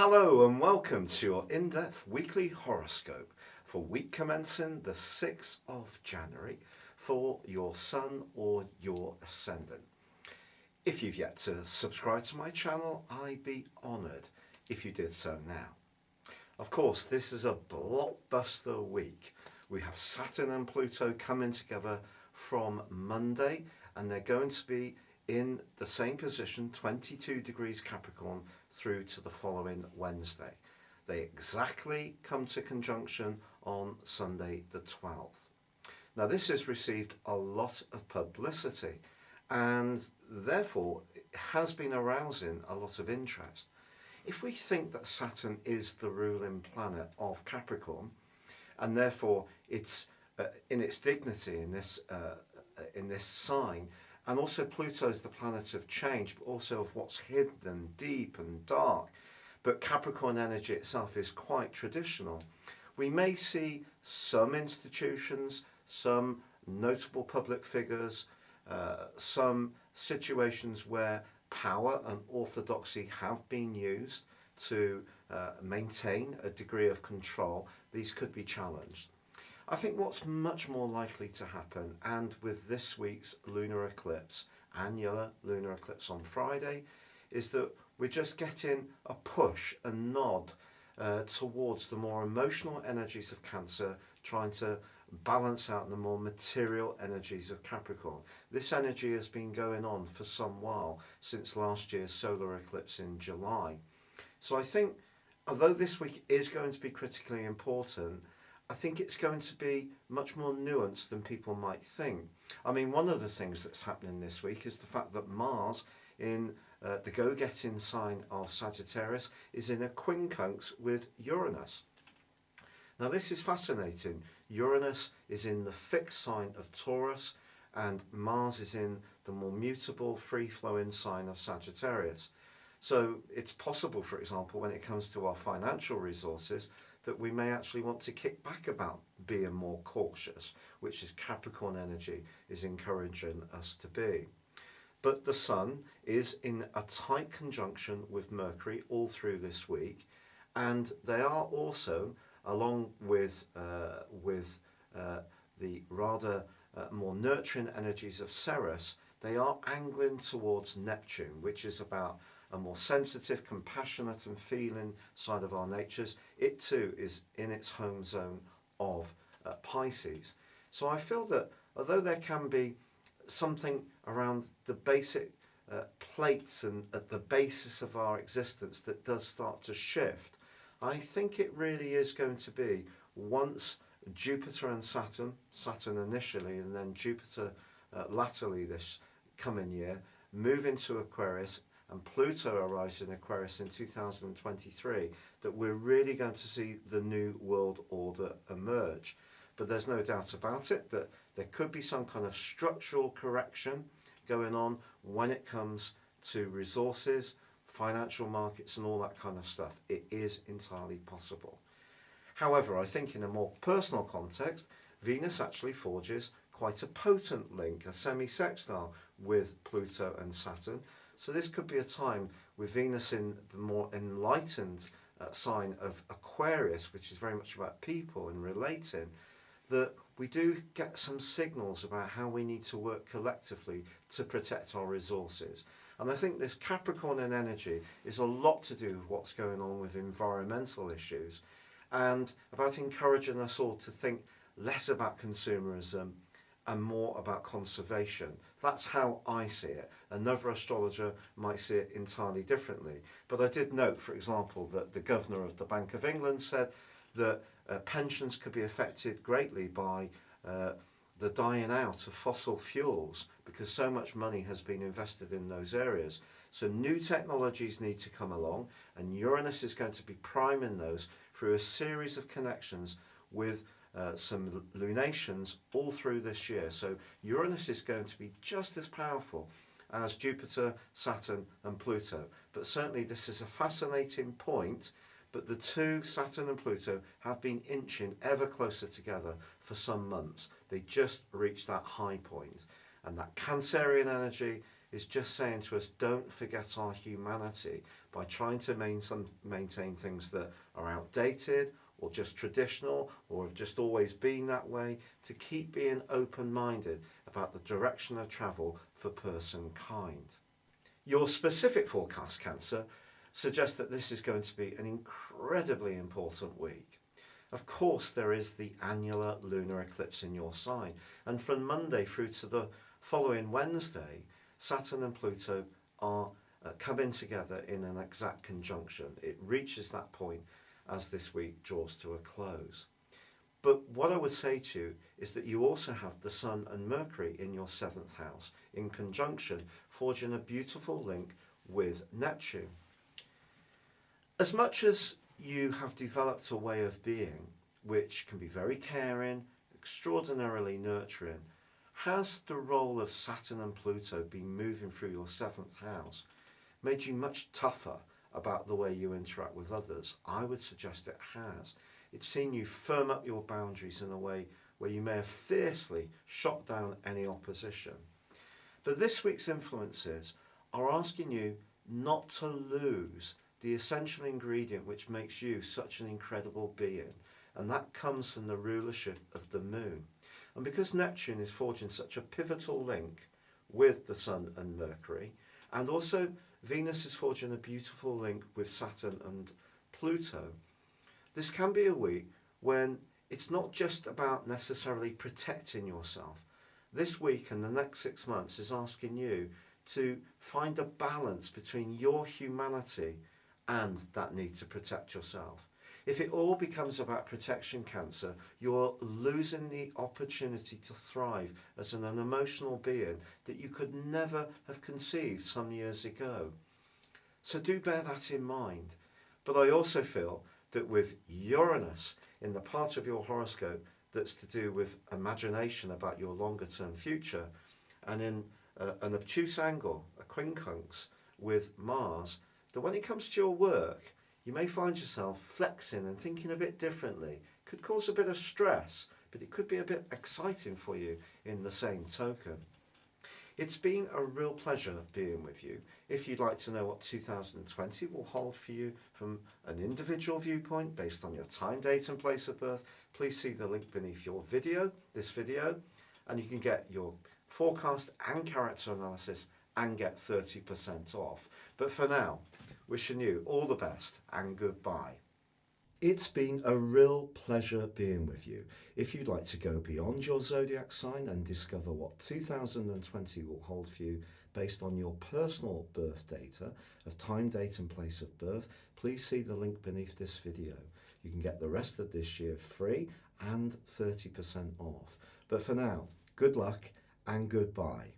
Hello and welcome to your in-depth weekly horoscope for week commencing the 6th of January for your Sun or your Ascendant. If you've yet to subscribe to my channel, I'd be honoured if you did so now. Of course, this is a blockbuster week. We have Saturn and Pluto coming together from Monday, and they're going to be in the same position, 22 degrees Capricorn, through to the following Wednesday. They exactly come to conjunction on Sunday the 12th. Now this has received a lot of publicity and therefore it has been arousing a lot of interest. If we think that Saturn is the ruling planet of Capricorn and therefore it's in its dignity in this sign, and also Pluto is the planet of change, but also of what's hidden and deep and dark. But Capricorn energy itself is quite traditional. We may see some institutions, some notable public figures, some situations where power and orthodoxy have been used to maintain a degree of control. These could be challenged. I think what's much more likely to happen, and with this week's lunar eclipse, annular lunar eclipse on Friday, is that we're just getting a push, a nod towards the more emotional energies of Cancer, trying to balance out the more material energies of Capricorn. This energy has been going on for some while, since last year's solar eclipse in July. So I think, although this week is going to be critically important, I think it's going to be much more nuanced than people might think. I mean, one of the things that's happening this week is the fact that Mars in the go-getting sign of Sagittarius is in a quincunx with Uranus. Now this is fascinating. Uranus is in the fixed sign of Taurus and Mars is in the more mutable, free-flowing sign of Sagittarius. So it's possible, for example, when it comes to our financial resources, that we may actually want to kick back about being more cautious, which is Capricorn energy is encouraging us to be. But the Sun is in a tight conjunction with Mercury all through this week, and they are also, along with the rather more nurturing energies of Ceres, they are angling towards Neptune, which is about a more sensitive, compassionate and feeling side of our natures. It too is in its home zone of Pisces. So I feel that although there can be something around the basic plates and at the basis of our existence that does start to shift, I think it really is going to be once Jupiter and Saturn initially and then Jupiter latterly this coming year, move into Aquarius, and Pluto arrives in Aquarius in 2023, that we're really going to see the new world order emerge. But there's no doubt about it that there could be some kind of structural correction going on when it comes to resources, financial markets and all that kind of stuff. It is entirely possible. However, I think in a more personal context, Venus actually forges quite a potent link, a semi-sextile with Pluto and Saturn. So this could be a time with Venus in the more enlightened sign of Aquarius, which is very much about people and relating, that we do get some signals about how we need to work collectively to protect our resources. And I think this Capricorn energy is a lot to do with what's going on with environmental issues and about encouraging us all to think less about consumerism and more about conservation. That's how I see it. Another astrologer might see it entirely differently. But I did note, for example, that the Governor of the Bank of England said that pensions could be affected greatly by the dying out of fossil fuels because so much money has been invested in those areas. So new technologies need to come along, and Uranus is going to be priming those through a series of connections with some lunations all through this year. So Uranus is going to be just as powerful as Jupiter, Saturn and Pluto. But certainly this is a fascinating point, but the two, Saturn and Pluto, have been inching ever closer together for some months. They just reached that high point. And that Cancerian energy is just saying to us, don't forget our humanity by trying to maintain things that are outdated or just traditional or have just always been that way, to keep being open-minded about the direction of travel for person-kind. Your specific forecast, Cancer, suggests that this is going to be an incredibly important week. Of course, there is the annular lunar eclipse in your sign, and from Monday through to the following Wednesday, Saturn and Pluto are coming together in an exact conjunction. It reaches that point as this week draws to a close. But what I would say to you is that you also have the Sun and Mercury in your 7th house in conjunction, forging a beautiful link with Neptune. As much as you have developed a way of being which can be very caring, extraordinarily nurturing, has the role of Saturn and Pluto been moving through your 7th house made you much tougher about the way you interact with others? I would suggest it has. It's seen you firm up your boundaries in a way where you may have fiercely shot down any opposition. But this week's influences are asking you not to lose the essential ingredient which makes you such an incredible being, and that comes from the rulership of the moon. And because Neptune is forging such a pivotal link with the Sun and Mercury, and also Venus is forging a beautiful link with Saturn and Pluto, this can be a week when it's not just about necessarily protecting yourself. This week and the next 6 months is asking you to find a balance between your humanity and that need to protect yourself. If it all becomes about protection, Cancer, you're losing the opportunity to thrive as an emotional being that you could never have conceived some years ago. So do bear that in mind. But I also feel that with Uranus in the part of your horoscope that's to do with imagination about your longer term future, and in an obtuse angle, a quincunx with Mars, that when it comes to your work, you may find yourself flexing and thinking a bit differently. Could cause a bit of stress, but it could be a bit exciting for you in the same token. It's been a real pleasure being with you. If you'd like to know what 2020 will hold for you from an individual viewpoint based on your time, date and place of birth, please see the link beneath this video, and you can get your forecast and character analysis and get 30% off. But for now, wishing you all the best and goodbye. It's been a real pleasure being with you. If you'd like to go beyond your zodiac sign and discover what 2020 will hold for you based on your personal birth data of time, date and place of birth, please see the link beneath this video. You can get the rest of this year free and 30% off. But for now, good luck and goodbye.